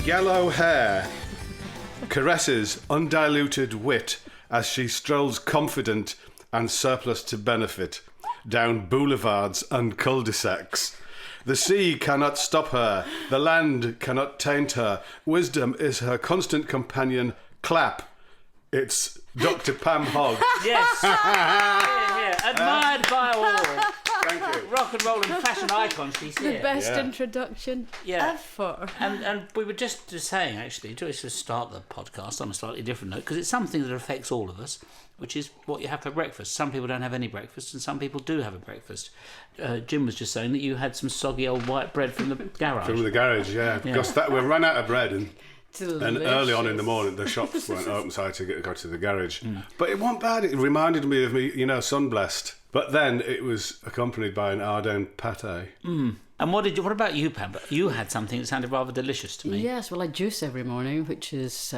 Yellow hair caresses undiluted wit as she strolls confident and surplus to benefit down boulevards and cul-de-sacs. The sea cannot stop her, the land cannot taint her. Wisdom is her constant companion. Clap. It's Dr. Pam Hogg. Yes. Here. Admired by all. Thank you. Rock and roll and fashion icon, she's here. The best introduction ever. And we were just saying, actually, to start the podcast on a slightly different note, because it's something that affects all of us, which is what you have for breakfast. Some people don't have any breakfast, and some people do have a breakfast. Jim was just saying that you had some soggy old white bread from the garage. From the garage, yeah. Because we ran out of bread and early on in the morning the shops weren't open, so I had to go to the garage. But it wasn't bad. It reminded me of me, sun-blessed. But then it was accompanied by an Ardennes pâté. And what about you, Pam? You had something that sounded rather delicious to me. Yes, well, I juice every morning, which is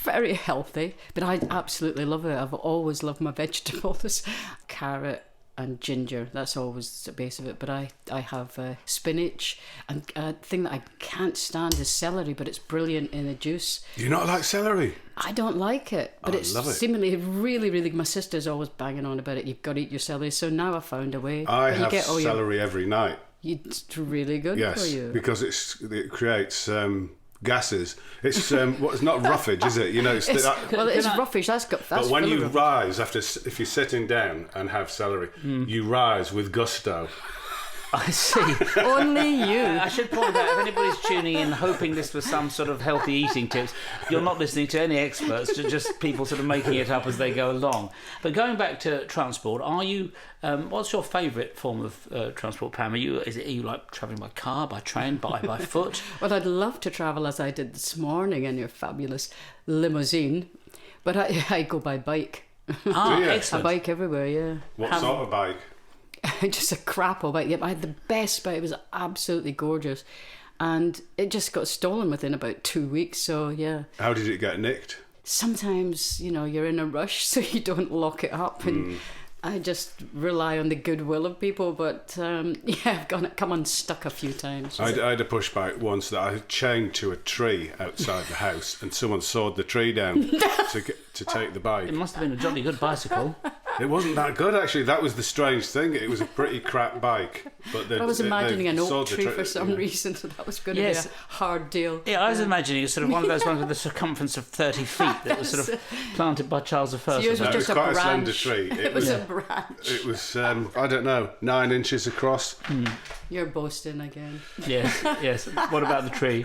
very healthy, but I absolutely love it. I've always loved my vegetables. Carrot and ginger, that's always the base of it. But I have spinach, and a thing that I can't stand is celery, but it's brilliant in a juice. Do you not like celery? I don't like it, but it's love it. Seemingly really, really... My sister's always banging on about it. You've got to eat your celery, so now I've found a way. I have celery every night. It's really good for you. Yes, because it creates... gases. It's it's not roughage, is it? It's roughage. That's but when you rise if you're sitting down and have celery, you rise with gusto. I see. Only you. I should point out, if anybody's tuning in hoping this was some sort of healthy eating tips, you're not listening to any experts, just people sort of making it up as they go along. But going back to transport, are you? What's your favourite form of transport, Pam? Are you like travelling by car, by train, by foot? Well, I'd love to travel as I did this morning in your fabulous limousine, but I go by bike. Excellent. I bike everywhere, yeah. What sort of bike? Just a crap old bike. Yeah, I had the best bike. It was absolutely gorgeous, and it just got stolen within about 2 weeks. So yeah. How did it get nicked? Sometimes you're in a rush, so you don't lock it up, and I just rely on the goodwill of people. But I've come unstuck a few times. I had a push bike once that I had chained to a tree outside the house, and someone sawed the tree down to take the bike. It must have been a jolly good bicycle. It wasn't that good, actually. That was the strange thing. It was a pretty crap bike. But I was imagining an oak tree for some reason, so that was going to be a hard deal. Yeah, I was imagining sort of one of those ones with the circumference of 30 feet that was sort of planted by Charles I. So yours was just it was quite a slender tree. It was a branch. It was, I don't know, 9 inches across. You're boasting again. Yes. What about the tree?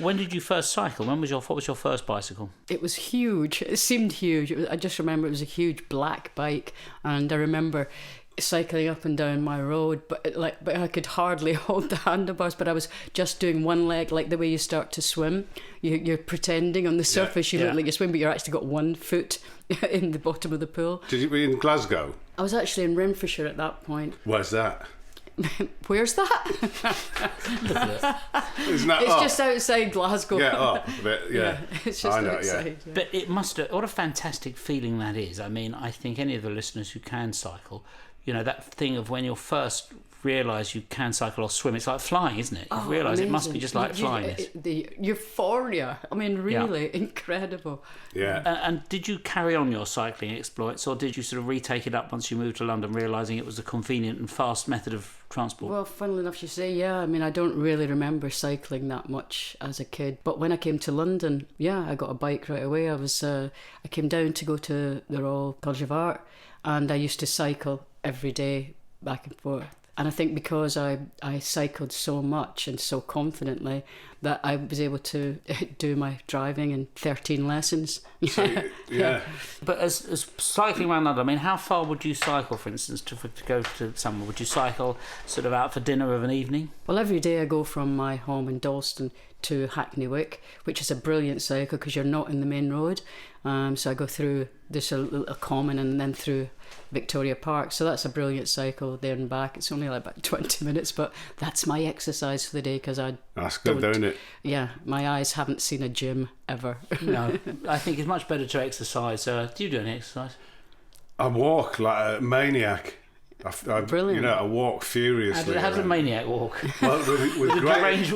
When did you first cycle? What was your first bicycle? It was huge. It seemed huge. I just remember it was a huge black bike, and I remember cycling up and down my road, but I could hardly hold the handlebars, but I was just doing one leg, like the way you start to swim. You're pretending on the surface you look like you swim, but you're actually got one foot in the bottom of the pool. Did you be in Glasgow? I was actually in Renfrewshire at that point. Where's that? Where's that? Isn't that It's just outside Glasgow. Yeah, up a bit, yeah. It's just outside. Yeah. But it must have, what a fantastic feeling that is. I mean, I think any of the listeners who can cycle, that thing of when you're first realise you can cycle or swim, it's like flying, isn't it? You realise it must be just like flying. The euphoria, I mean, really incredible. Yeah. And did you carry on your cycling exploits, or did you sort of retake it up once you moved to London, realising it was a convenient and fast method of transport? Well, funnily enough, you say, I mean, I don't really remember cycling that much as a kid, but when I came to London, I got a bike right away. I came down to go to the Royal College of Art, and I used to cycle every day back and forth. And I think because I cycled so much and so confidently that I was able to do my driving in 13 lessons. So, yeah. But as cycling around London, I mean, how far would you cycle, for instance, to go to somewhere? Would you cycle sort of out for dinner of an evening? Well, every day I go from my home in Dalston to Hackney Wick, which is a brilliant cycle because you're not in the main road. So I go through this a common and then through Victoria Park. So that's a brilliant cycle there and back. It's only like about 20 minutes, but that's my exercise for the day because That's good, don't it? Yeah, my eyes haven't seen a gym ever. No, I think it's much better to exercise. Do you do any exercise? I walk like a maniac. Brilliant. I walk furiously. How does a maniac walk? Well, with a deranged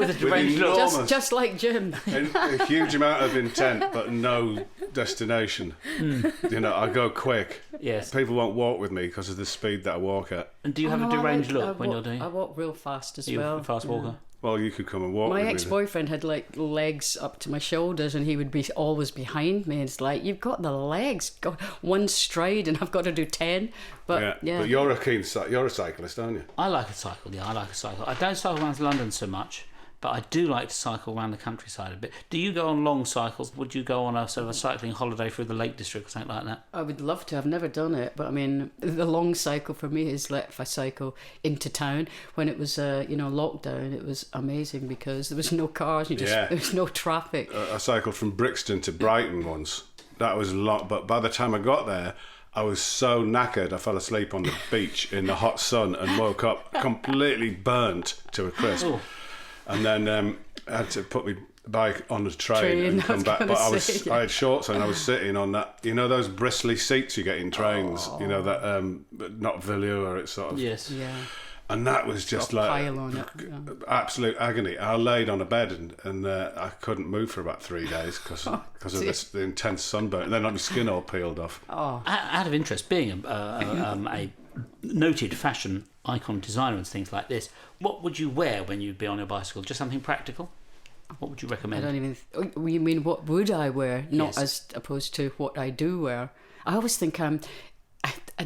look. Just like Jim. A huge amount of intent, but no destination. I go quick. Yes. People won't walk with me because of the speed that I walk at. And do you have a deranged look when you're doing it? I walk real fast as You're well. a fast walker? Well, you could come and walk My with me. ex-boyfriend had like legs up to my shoulders and he would be always behind me. It's like, you've got the legs, got one stride and I've got to do 10. But yeah. But you're a cyclist, aren't you? I like a cycle, yeah, I like a cycle. I don't cycle around London so much, but I do like to cycle around the countryside a bit. Do you go on long cycles? Would you go on a sort of a cycling holiday through the Lake District or something like that? I would love to. I've never done it, but I mean, the long cycle for me is like if I cycle into town. When it was, lockdown, it was amazing because there was no cars, there was no traffic. I cycled from Brixton to Brighton once. That was a lot, but by the time I got there, I was so knackered I fell asleep on the beach in the hot sun and woke up completely burnt to a crisp. Oh. And then I had to put my bike on the train and come back. But I had shorts and I was sitting on that, those bristly seats you get in trains, but not velour, it's sort of. Yes. Yeah. And that was just like pile on it. Yeah. Absolute agony. I laid on a bed and I couldn't move for about 3 days because of the intense sunburn. And then my skin all peeled off. Oh. Out of interest, being a noted fashion icon designer and things like this, what would you wear when you'd be on your bicycle? Just something practical? What would you recommend? I don't even... You mean what would I wear? Not Yes. as opposed to what I do wear. I always think I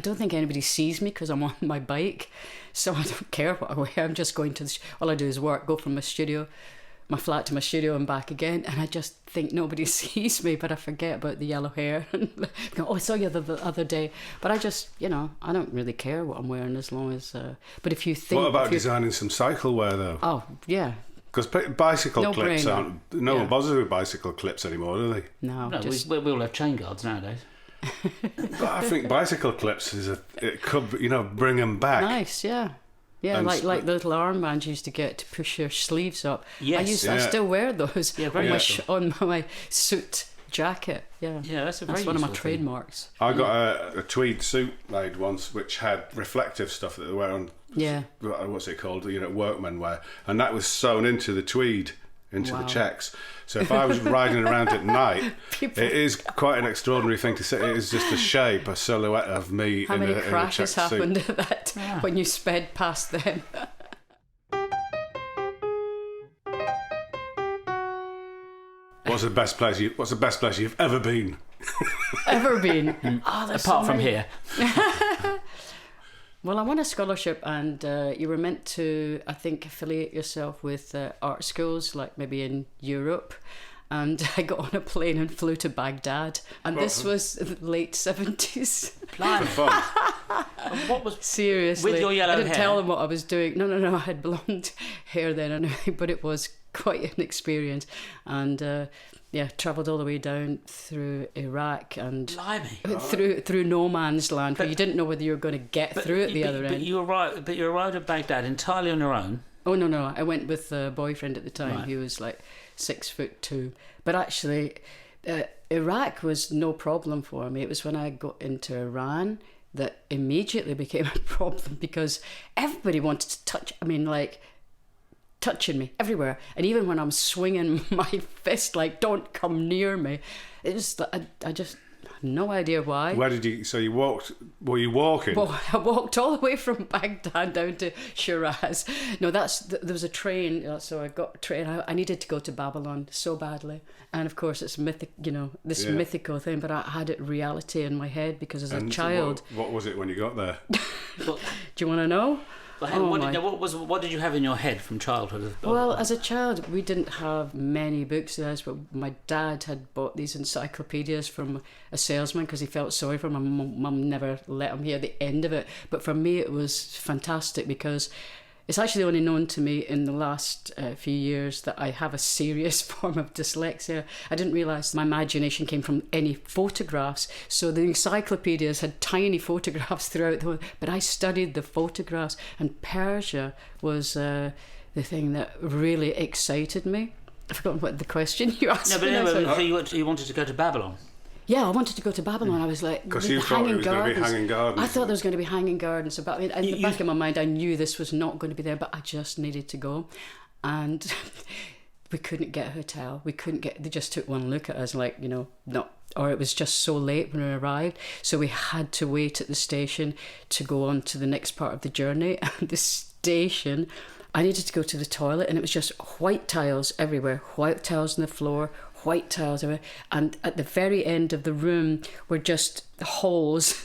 don't think anybody sees me because I'm on my bike, so I don't care what I wear. I'm just going to all I do is work, go from my flat to my studio and back again, and I just think nobody sees me, but I forget about the yellow hair and go, I saw you the other day. But I just, I don't really care what I'm wearing as long as... But if you think... What about designing some cycle wear, though? Oh, yeah. Because bicycle No clips brainer. aren't... No one bothers with bicycle clips anymore, do they? No, No, just... we all have chain guards nowadays. But I think bicycle clips it could, bring them back. Nice, yeah. Yeah, And like the little armbands you used to get to push your sleeves up. Yes. I still wear those Yeah, very on, useful. on my suit jacket. Yeah, Yeah, that's one of my useful thing. trademarks. I got a tweed suit made once which had reflective stuff that they wear on, Yeah. what's it called, workmen wear. And that was sewn into the tweed, into the Wow. checks. So if I was riding around at night, People- it is quite an extraordinary thing to see. It is just a shape, a silhouette of me How in many a crashes checked happened suit. at that when you sped past them? What's the best place you've ever been? Ever been? Oh, there's Apart so from many. here. Well, I won a scholarship, and you were meant to, I think, affiliate yourself with art schools, like maybe in Europe. And I got on a plane and flew to Baghdad, and this was the late 70s. Blimey. For fun. And what was... Seriously, With your yellow I didn't hair? tell them what I was doing. No, I had blonde hair then, anyway, but it was quite an experience. And travelled all the way down through Iraq and Blimey. through no man's land, where you didn't know whether you were going to get through at the other But end. you arrived at Baghdad entirely on your own. Oh no! I went with a boyfriend at the time. Right. He was like 6'2". But actually, Iraq was no problem for me. It was when I got into Iran that immediately became a problem because everybody wanted to touch. I mean, like touching me everywhere, and even when I'm swinging my fist, like "Don't come near me," it was. I just. No idea why. Where did you? So you walked? Were you walking? Well, I walked all the way from Baghdad down to Shiraz. No, there was a train, so I got a train. I needed to go to Babylon so badly, and of course it's mythical thing. But I had it reality in my head because as a child. What was it when you got there? Do you want to know? What did you have in your head from childhood? Well, as a child, we didn't have many books in us, but my dad had bought these encyclopedias from a salesman because he felt sorry for my mum never let him hear the end of it. But for me, it was fantastic because it's actually only known to me in the last few years that I have a serious form of dyslexia. I didn't realise my imagination came from any photographs. So the encyclopedias had tiny photographs throughout the whole, but I studied the photographs, and Persia was the thing that really excited me. I've forgotten what the question you asked me. So you wanted to go to Babylon? Yeah, I wanted to go to Babylon. I was like, because you thought it was going to be hanging gardens. I thought there was going to be hanging gardens. So, in the back of my mind, I knew this was not going to be there, but I just needed to go. And we couldn't get a hotel. They just took one look at us like, no. Or it was just so late when we arrived. So we had to wait at the station to go on to the next part of the journey. And the station, I needed to go to the toilet, and it was just white tiles everywhere, white tiles on the floor, white tiles everywhere, and at the very end of the room were just holes,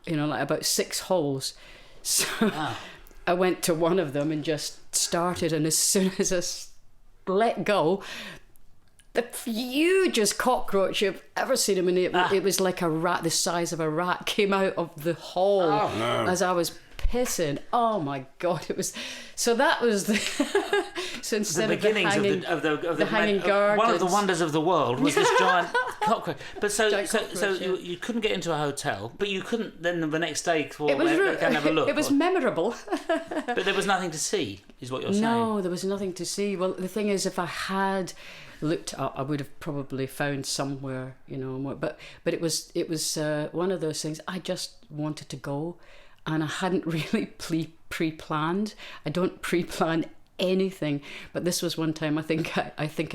like about 6 holes. So I went to one of them and just started, and as soon as I let go, the hugest cockroach you've ever seen. I mean, it was like a rat, the size of a rat, came out of the hole as I was pissing. Oh my God, it was. So that was the. So instead the beginnings of the hanging gardens, one of the wonders of the world was this giant cockroach. But so you couldn't get into a hotel, but you couldn't then the next day go and have a look. It was memorable. But there was nothing to see, is what you're saying. No, there was nothing to see. Well, the thing is, if I had looked up, I would have probably found somewhere, more. But it was one of those things. I just wanted to go, and I hadn't really pre-planned. I don't pre-plan anything, but this was one time I think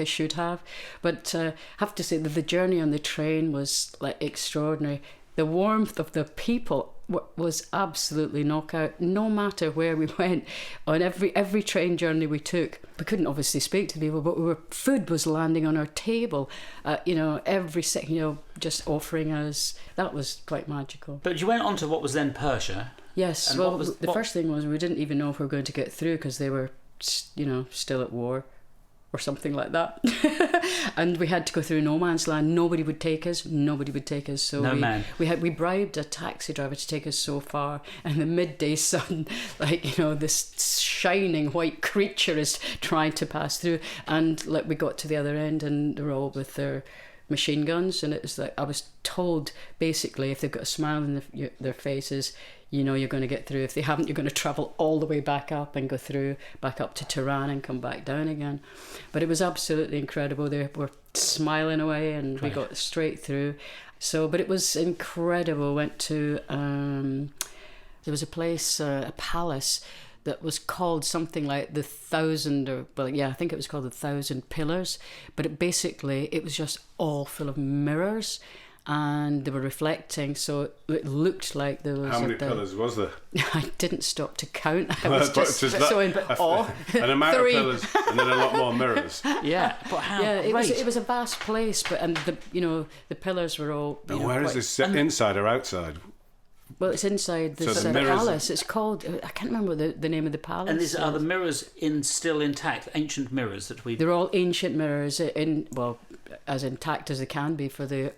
I should have. But I have to say that the journey on the train was like extraordinary. The warmth of the people was absolutely knockout. No matter where we went, on every train journey we took, we couldn't obviously speak to people, but food was landing on our table. Every second, just offering us. That was quite magical. But you went on to what was then Persia. Yes. Well, the first thing was we didn't even know if we were going to get through because they were, still at war or something like that. And we had to go through no man's land. Nobody would take us. So we bribed a taxi driver to take us so far, and the midday sun, this shining white creature is trying to pass through, and we got to the other end, and they're all with their machine guns, and it was like I was told basically if they've got a smile in their faces, you're going to get through. If they haven't, you're going to travel all the way back up and go through back up to Tehran and come back down again. But it was absolutely incredible. They were smiling away, and we got straight through. So, but it was incredible. Went to there was a place, a palace that was called something like the 1,000, I think it was called the 1,000 Pillars. But it was just all full of mirrors, and they were reflecting, so it looked like there was. How many pillars was there? I didn't stop to count. I was just so in awe. An amount of pillars, and then a lot more mirrors. Yeah, but how? Yeah, it was a vast place, but the pillars were all. And where is this? Inside or outside? Well, it's inside this palace. It's called. I can't remember the name of the palace. And are the mirrors still intact? Ancient mirrors that we. They're all ancient mirrors as intact as they can be for the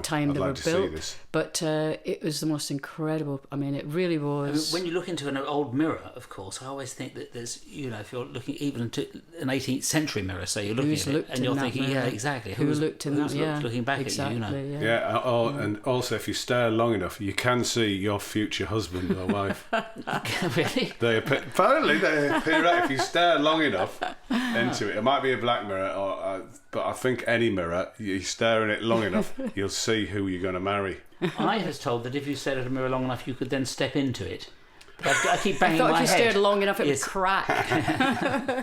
time they were built. But it was the most incredible. I mean, it really was. When you look into an old mirror, of course, I always think that there's, if you're looking even into an 18th century mirror, say you're looking at it and you're thinking, mirror? Yeah, exactly. Who's looked in that? Yeah, looking back exactly, at you, Yeah. And also if you stare long enough, you can see your future husband or wife. Really? Apparently they appear out if you stare long enough into it. It might be a black mirror, but I think any mirror, you stare in it long enough, you'll see who you're going to marry. I was told that if you stared at a mirror long enough, you could then step into it. I keep banging my head. I thought if you stared long enough, it would crack.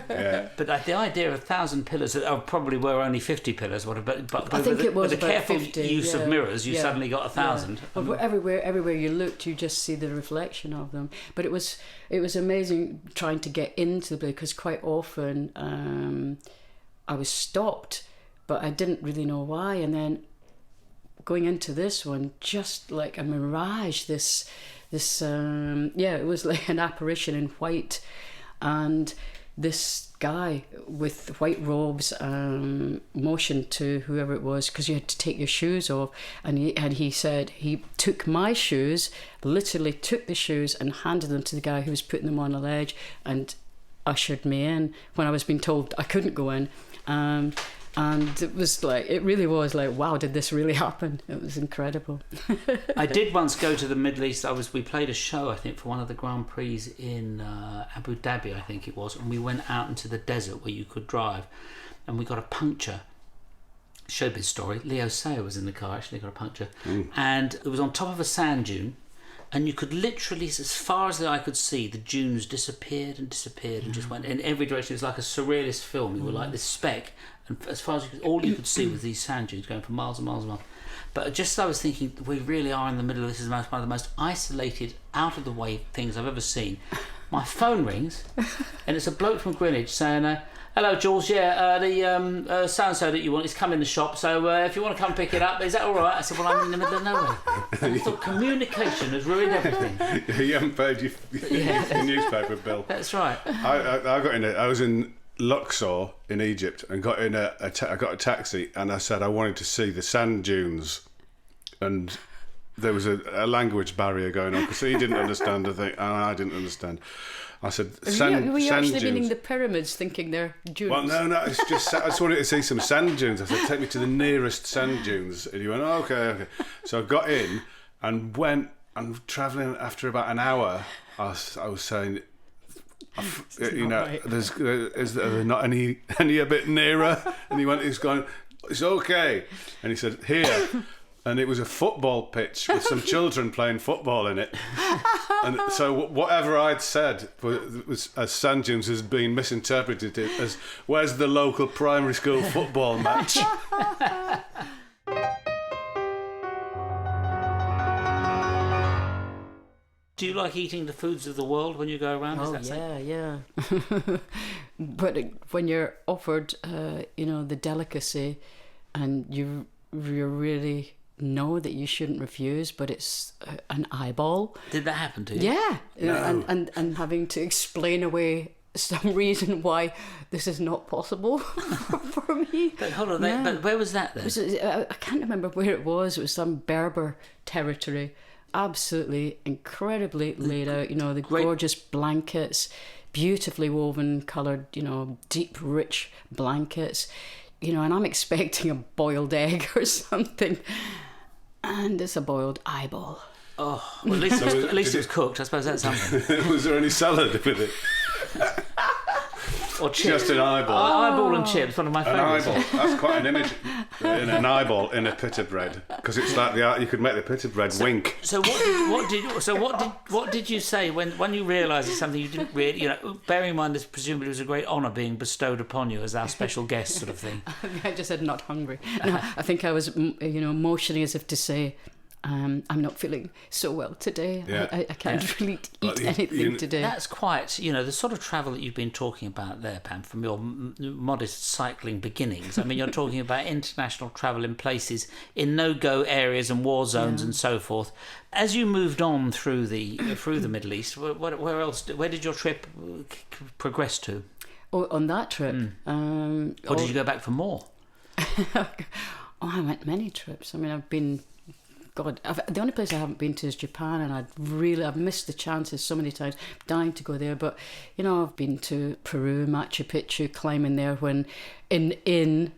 Yeah. But the idea of 1,000 pillars, probably were only 50 pillars, but I think it was with a careful 50, use of mirrors, you suddenly got 1,000. Yeah. Well, everywhere you looked, you just see the reflection of them. But it was amazing trying to get into the place, because quite often I was stopped, but I didn't really know why. And then going into this one, just like a mirage, this it was like an apparition in white, and this guy with white robes motioned to whoever it was, because you had to take your shoes off, and he said he took my shoes, literally took the shoes and handed them to the guy who was putting them on a ledge, and ushered me in when I was being told I couldn't go in. And it really was like, wow, did this really happen? It was incredible. I did once go to the Middle East. We played a show, I think, for one of the Grand Prix in Abu Dhabi, I think it was, and we went out into the desert where you could drive, and we got a puncture. Showbiz story. Leo Sayer was in the car, actually got a puncture, and it was on top of a sand dune, and you could literally, as far as the eye could see, the dunes disappeared and just went in every direction. It was like a surrealist film. You were like this speck, and as far as all you could see was these sand dunes going for miles and miles and miles. But just as I was thinking, we really are in the middle of this. Is one of the most isolated, out of the way things I've ever seen. My phone rings, and it's a bloke from Greenwich saying, "Hello, Jools. Yeah, the so-and-so that you want is coming in the shop. So if you want to come pick it up, is that all right?" I said, "Well, I'm in the middle of nowhere." I thought communication has ruined everything. You haven't paid your newspaper bill. That's right. I got in it. I was in Luxor in Egypt and got in I got a taxi, and I said I wanted to see the sand dunes, and there was a language barrier going on because he didn't understand the thing and I didn't understand. I said, were you actually dunes. meaning the pyramids, thinking they're dunes? Well, no, it's just, I just wanted to see some sand dunes. I said, take me to the nearest sand dunes. And he went, oh, okay. So I got in and went, and travelling after about an hour, I was saying, is there not any a bit nearer? And he's going, it's okay. And he said, here. And it was a football pitch with some children playing football in it. And so whatever I'd said was as sand dunes has been misinterpreted as, where's the local primary school football match? Do you like eating the foods of the world when you go around? Yeah. But when you're offered, the delicacy, and you really know that you shouldn't refuse, but it's an eyeball. Did that happen to you? Yeah. No. And having to explain away some reason why this is not possible for me. But hold on, but where was that then? I can't remember where it was. It was some Berber territory. Absolutely incredibly laid out, the gorgeous blankets, beautifully woven, coloured, deep, rich blankets, and I'm expecting a boiled egg or something, and it's a boiled eyeball. Oh, well, at least it was cooked. I suppose that's something. Was there any salad with it? Or chips. Just an eyeball. Eyeball and chips, one of my favourites. An eyeball. That's quite an image. In an eyeball in a pita bread, because it's like you could make the pita bread wink. So what did you say when you realised it's something you didn't really, bearing in mind this presumably was a great honour being bestowed upon you as our special guest sort of thing. I just said not hungry. No, I think I was motioning as if to say, I'm not feeling so well today. Yeah. I can't really eat anything today. That's quite, the sort of travel that you've been talking about there, Pam, from your modest cycling beginnings. I mean, you're talking about international travel in places, in no-go areas and war zones and so forth. As you moved on through the Middle East, where did your trip progress to? Oh, on that trip? Or did you go back for more? I went many trips. I mean, I've been... God, the only place I haven't been to is Japan, and I've missed the chances so many times. I'm dying to go there, but I've been to Peru, Machu Picchu, climbing there when in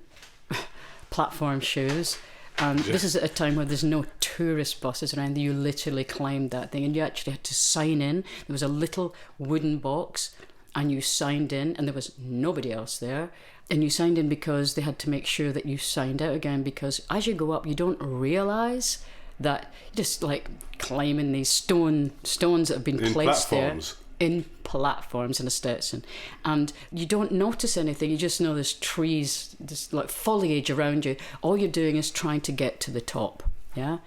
platform shoes. And this is at a time where there's no tourist buses around. You literally climbed that thing, and you actually had to sign in. There was a little wooden box, and you signed in, and there was nobody else there. And you signed in because they had to make sure that you signed out again, because as you go up, you don't realise that just like climbing these stones that have been placed platforms. There in platforms in a Stetson, and you don't notice anything. You just know there's trees, there's like foliage around you. All you're doing is trying to get to the top. Yeah.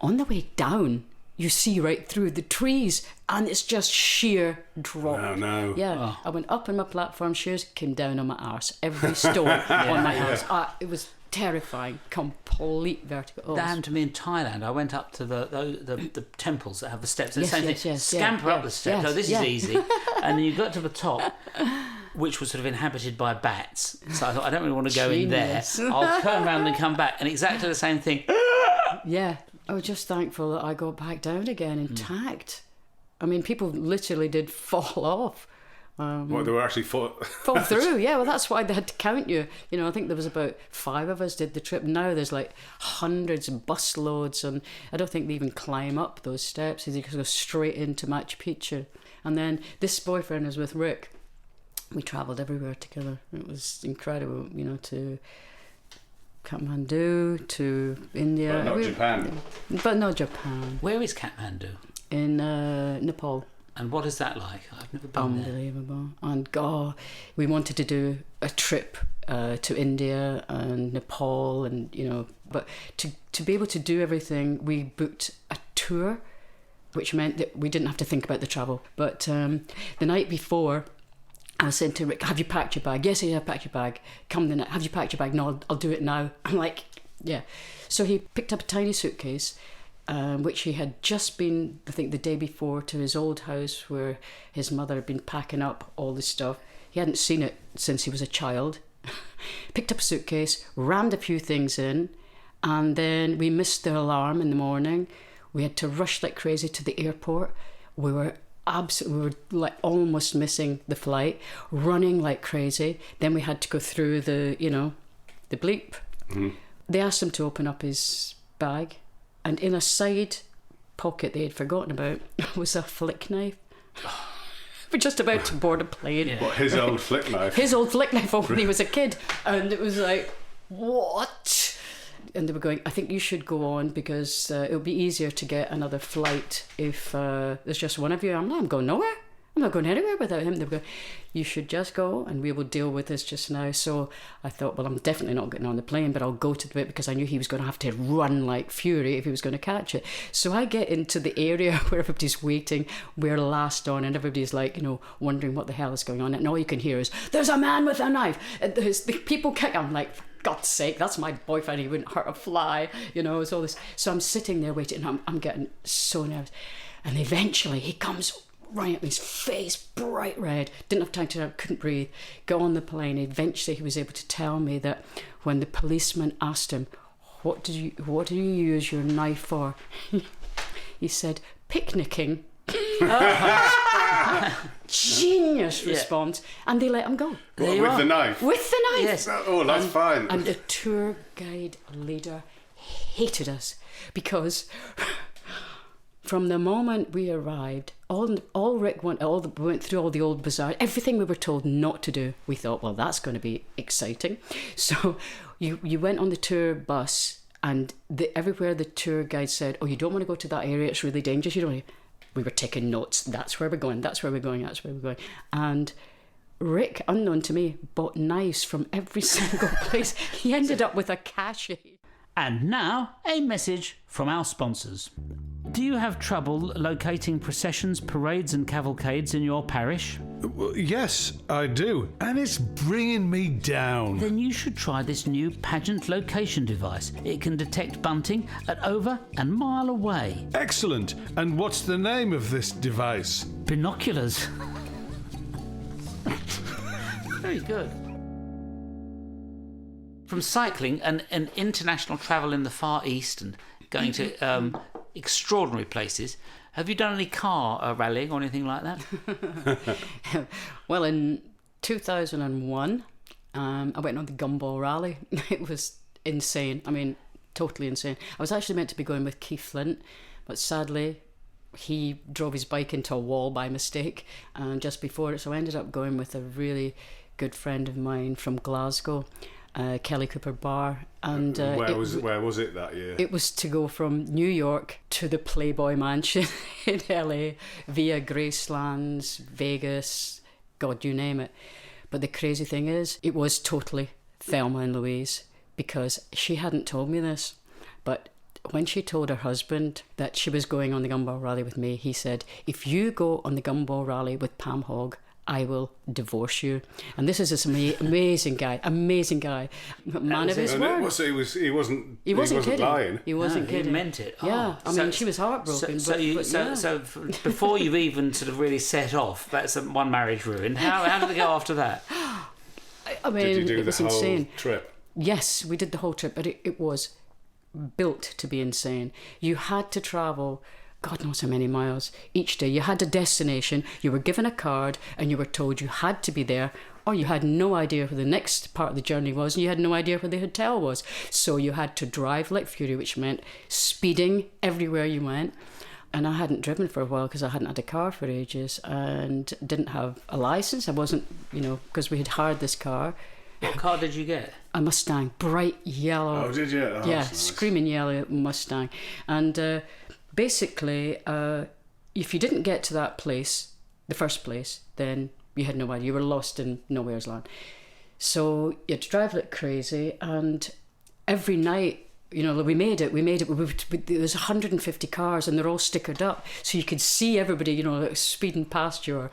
On the way down, you see right through the trees, and it's just sheer drop. Oh no! Yeah, I went up in my platform shoes, came down on my arse. Every stone on my arse. It was terrifying, complete vertigo. Oh, That happened to me in Thailand. I went up to the temples that have the steps. And Yes, same yes, thing. yes, Scamper yeah, up the steps. yes, Oh, this yeah. is easy. And then you got to the top, which was sort of inhabited by bats. So I thought, I don't really want to go in there. Genius. I'll turn around and come back. And exactly the same thing. yeah. I was just thankful that I got back down again intact. I mean, people literally did fall off. What, they were actually Fall through, yeah. Well, that's why they had to count you. You know, I think there was about 5 of us did the trip. Now there's like hundreds of bus loads, and I don't think they even climb up those steps. They just go straight into Machu Picchu. And then this boyfriend was with Rick. We travelled everywhere together. It was incredible, you know, to Kathmandu, to India. But not Japan. But not Japan. Where is Kathmandu? In Nepal. And what is that like? I've never been there. Unbelievable. And God, we wanted to do a trip to India and Nepal, and you know, but to be able to do everything, we booked a tour, which meant that we didn't have to think about the travel. But the night before, I was saying to Rick, "Have you packed your bag?" "Yes, yeah, I've packed your bag." "Come the night. Have you packed your bag?" "No, I'll do it now." I'm like, "Yeah." So he picked up a tiny suitcase. Which he had just been, I think, the day before to his old house where his mother had been packing up all this stuff. He hadn't seen it since he was a child. Picked up a suitcase, rammed a few things in, and then we missed the alarm in the morning. We had to rush like crazy to the airport. We were like almost missing the flight, running like crazy. Then we had to go through the bleep. Mm-hmm. They asked him to open up his bag. And in a side pocket they had forgotten about was a flick knife. We're just about to board a plane. Yeah. What, his old flick knife? His old flick knife when he was a kid. And it was like, what? And they were going, "I think you should go on because it'll be easier to get another flight if there's just one of you." I'm going nowhere. I'm not going anywhere without him. They were going, "You should just go and we will deal with this just now." So I thought, well, I'm definitely not getting on the plane, but I'll go to the bit because I knew he was going to have to run like fury if he was going to catch it. So I get into the area where everybody's waiting. We're last on and everybody's like, you know, wondering what the hell is going on. And all you can hear is, "There's a man with a knife." And there's the people kick. I'm like, for God's sake, that's my boyfriend. He wouldn't hurt a fly. You know, it's all this. So I'm sitting there waiting and I'm getting so nervous. And eventually he comes right at me, his face bright red, didn't have time to, couldn't breathe, got on the plane. Eventually he was able to tell me that when the policeman asked him, what do you use your knife for?" He said, "Picnicking." Genius response. And they let him go. What, with the knife? With the knife. Yes. Oh, that's fine. And the tour guide leader hated us because from the moment we arrived, all Rick went, we went through all the old bazaar, everything we were told not to do. We thought, well, that's going to be exciting. So you went on the tour bus, and everywhere the tour guide said, "Oh, you don't want to go to that area, it's really dangerous. You don't want to." We were taking notes. That's where we're going. That's where we're going. That's where we're going. And Rick, unknown to me, bought knives from every single place. He ended up with a cache. And now, a message from our sponsors. Do you have trouble locating processions, parades and cavalcades in your parish? Yes, I do. And it's bringing me down. Then you should try this new pageant location device. It can detect bunting at over a mile away. Excellent. And what's the name of this device? Binoculars. Very good. From cycling and international travel in the Far East and going to extraordinary places, have you done any car rallying or anything like that? Well, in 2001, I went on the Gumball Rally. It was insane. I mean, totally insane. I was actually meant to be going with Keith Flint, but sadly, he drove his bike into a wall by mistake just before it. So I ended up going with a really good friend of mine from Glasgow, Kelly Cooper Barr. And where was it that year? It was to go from New York to the Playboy Mansion in LA via Gracelands, Vegas, God, you name it. But the crazy thing is, it was totally Thelma and Louise, because she hadn't told me this. But when she told her husband that she was going on the Gumball Rally with me, he said, "If you go on the Gumball Rally with Pam Hogg, I will divorce you. And this is this amazing guy, man of his word. He wasn't kidding. lying. He wasn't kidding. He meant it. Yeah, I mean, she was heartbroken. So before you've even sort of really set off, that's one marriage ruined. How did it go after that? I mean, did you do it was the whole insane. trip? Yes, we did the whole trip, but it was built to be insane. You had to travel God knows how many miles each day. You had a destination, you were given a card, and you were told you had to be there, or you had no idea where the next part of the journey was, and you had no idea where the hotel was. So you had to drive like fury, which meant speeding everywhere you went. And I hadn't driven for a while because I hadn't had a car for ages and didn't have a license. I wasn't, because we had hired this car. What car did you get? A Mustang, bright yellow. Oh, did you? Oh, yeah, nice. Screaming yellow Mustang. And basically, if you didn't get to that place, the first place, then you had no idea. You were lost in nowhere's land. So you had to drive like crazy, and every night, we made it. There was 150 cars, and they're all stickered up, so you could see everybody, speeding past you, or,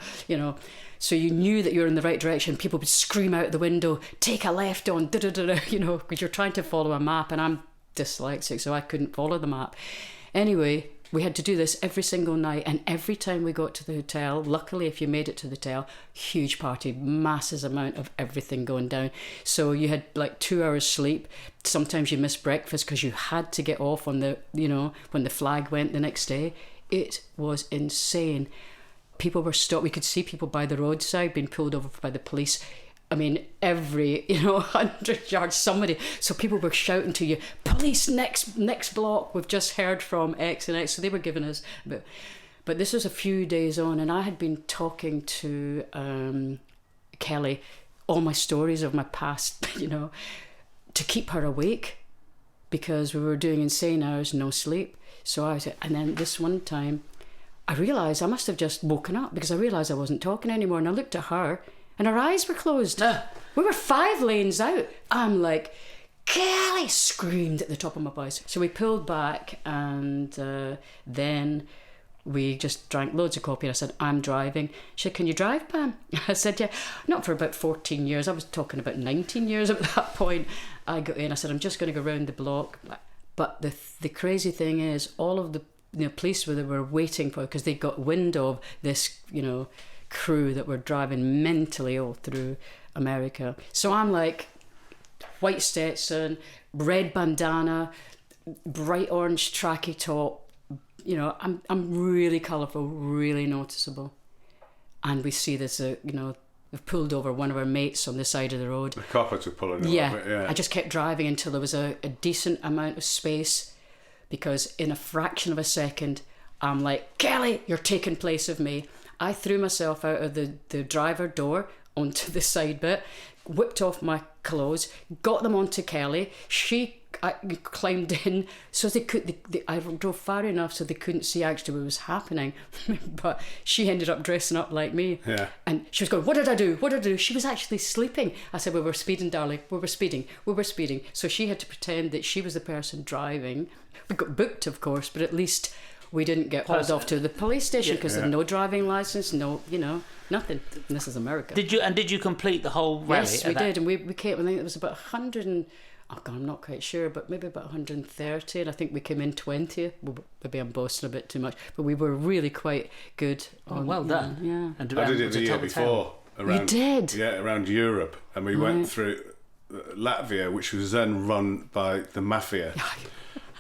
so you knew that you were in the right direction. People would scream out the window, "Take a left on," because you're trying to follow a map, and I'm dyslexic, so I couldn't follow the map. Anyway, we had to do this every single night, and every time we got to the hotel, luckily if you made it to the hotel, huge party, massive amount of everything going down. So you had like 2 hours sleep. Sometimes you missed breakfast because you had to get off on the, when the flag went the next day. It was insane. People were stopped. We could see people by the roadside being pulled over by the police. I mean, every 100 yards, somebody. So people were shouting to you, "Police next block. We've just heard from X and X." So they were giving us, but this was a few days on, and I had been talking to Kelly, all my stories of my past, to keep her awake, because we were doing insane hours, no sleep. So and then this one time, I realised I must have just woken up, because I realised I wasn't talking anymore, and I looked at her. And her eyes were closed. We were 5 lanes out. I'm like, "Kelly!" screamed at the top of my voice. So we pulled back, and then we just drank loads of coffee. And I said, "I'm driving." She said, "Can you drive, Pam?" I said, "Yeah." Not for about 14 years. I was talking about 19 years at that point. I got in. I said, "I'm just going to go round the block." But the crazy thing is, all of the police were waiting for, because they got wind of this, crew that were driving mentally all through America. So I'm like, white Stetson, red bandana, bright orange tracky top. I'm really colourful, really noticeable. And we see this, we've pulled over one of our mates on the side of the road. The coppers were pulling yeah. over. Yeah. I just kept driving until there was a decent amount of space, because in a fraction of a second, I'm like, "Kelly, you're taking place of me." I threw myself out of the driver door onto the side bit, whipped off my clothes, got them onto Kelly. I climbed in, so I drove far enough so they couldn't see actually what was happening. But she ended up dressing up like me. Yeah. And she was going, "What did I do? What did I do?" She was actually sleeping. I said, "We were speeding, darling. We were speeding. We were speeding." So she had to pretend that she was the person driving. We got booked, of course, but at least we didn't get hauled off to the police station, because there's no driving license, no, nothing. And this is America. Did you complete the whole rally? Yes, we did, and we came. I think it was about 100 and I'm not quite sure, but maybe about 130, and I think we came in 20th. Well, maybe I'm boasting a bit too much, but we were really quite good. Well done. Yeah. And I did it the year before. You did? Yeah, around Europe, and we went through Latvia, which was then run by the mafia.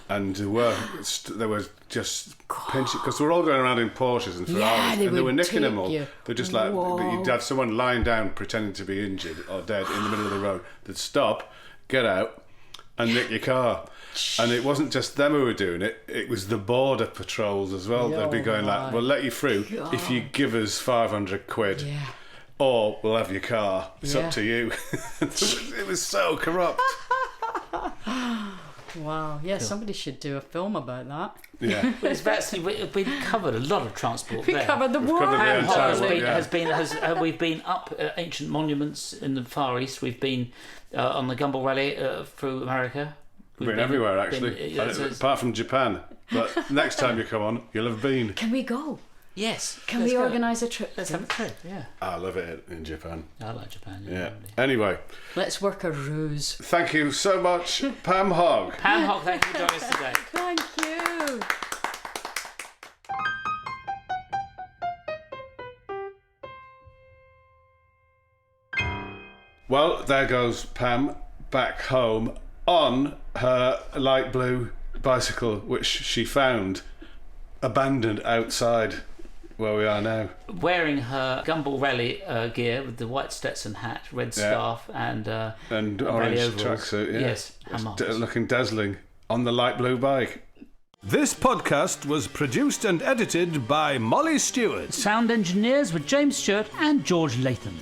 And there was just pinching, because we're all going around in Porsches and Ferraris, and they were nicking them all. They're just like, you'd have someone lying down pretending to be injured or dead in the middle of the road. They'd stop, get out, and nick your car. And it wasn't just them who were doing it, it was the border patrols as well. They'd be going like, "We'll let you through if you give us 500 quid. Yeah. Or we'll have your car. It's up to you." It was so corrupt. Wow, yeah, somebody should do a film about that. Yeah. We've covered a lot of transport there. We covered the world. Pam Hogg we've been up ancient monuments in the Far East. We've been on the Gumball Rally through America. We've been everywhere, actually. Apart from Japan. But next time you come on, you'll have been. Can we go? Yes. Can let's we go. organise a trip? Let's have a trip, yeah. I love it in Japan. I like Japan. Yeah. Lovely. Anyway, Let's work a ruse. thank you so much, Pam Hogg. Pam Hogg, thank you for joining us today. Thank you. Well, there goes Pam back home on her light blue bicycle, which she found abandoned outside where we are now. Wearing her Gumball Rally gear with the white Stetson hat, red scarf, and And rally orange overalls. tracksuit, yeah. Yes, how It's marvellous. looking dazzling on the light blue bike. This podcast was produced and edited by Molly Stewart. Sound engineers were James Stewart and George Latham.